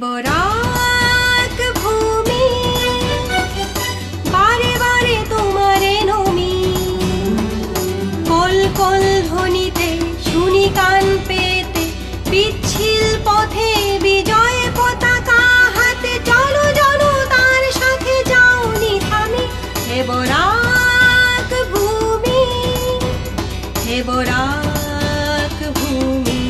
বরাক ভূমি বারে বারে তোমারে নমি, কল কল ধ্বনিতে শুনি কান পেতে, পিচ্ছিল পথে বিজয় পতাকা হাতে, চলো জনতার সাথে যাওনি থামি। হে বরাক ভূমি, হে বরাক ভূমি।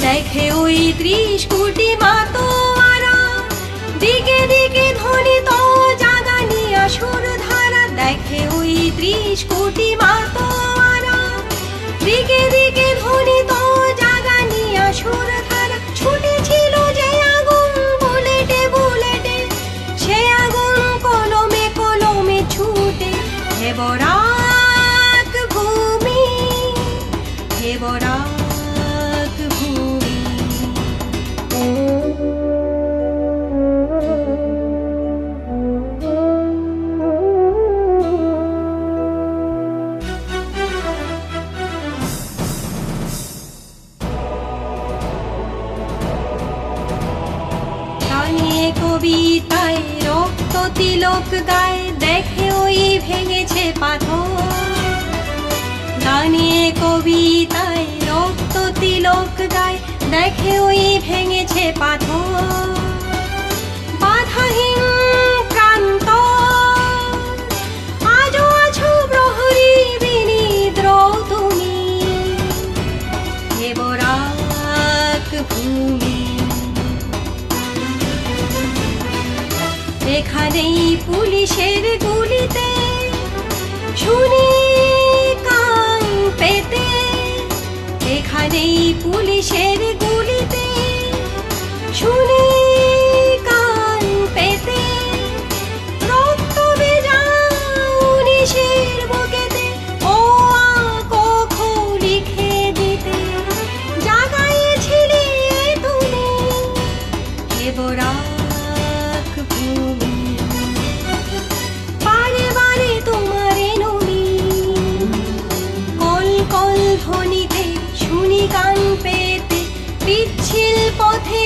দেখে ওই 30 কোটি মাতোয়ারা, দিকে দিকে ধ্বনিত জাগানি আসুর ধারা। দেখে ওই 30 কোটি মাতোয়ারা, দিকে দিকে ধ্বনিত জাগানি আসুর ধারা। ছুটেছিল যে আগুন বুলেটে বুলেটে, সে আগুন কলমে কলমে ছুটে। হে বরাক ভূমি, হে বরাক ভূমি। গানে কবিতায় রক্ত তিলক গায়, দেখে ওই ভেঙেছে পাথর। গানে কবিতায় রক্ত তিলক গায়, দেখে ওই ভেঙেছে পাথর। বাধাহীন প্রান্ত আজও আছো প্রহরী বিনিদ্র তুমি। হে বরাক ভূমি, এখানেই পুলিশের গুলিতে শুনি কান পেতে, এখানেই পুলিশের গুলিতে শুনি কান পেতে। রক্ত ভেজা 19-এর বুকেতে ও আ-ক-খ লিখে দিতে জাগাইয়েছিলে তুমি। হে বরাক ভূমি, বারে বারে তোমারে নমি, কল কল ধ্বনিতে শুনি কান পেতে, পিচ্ছিল পথে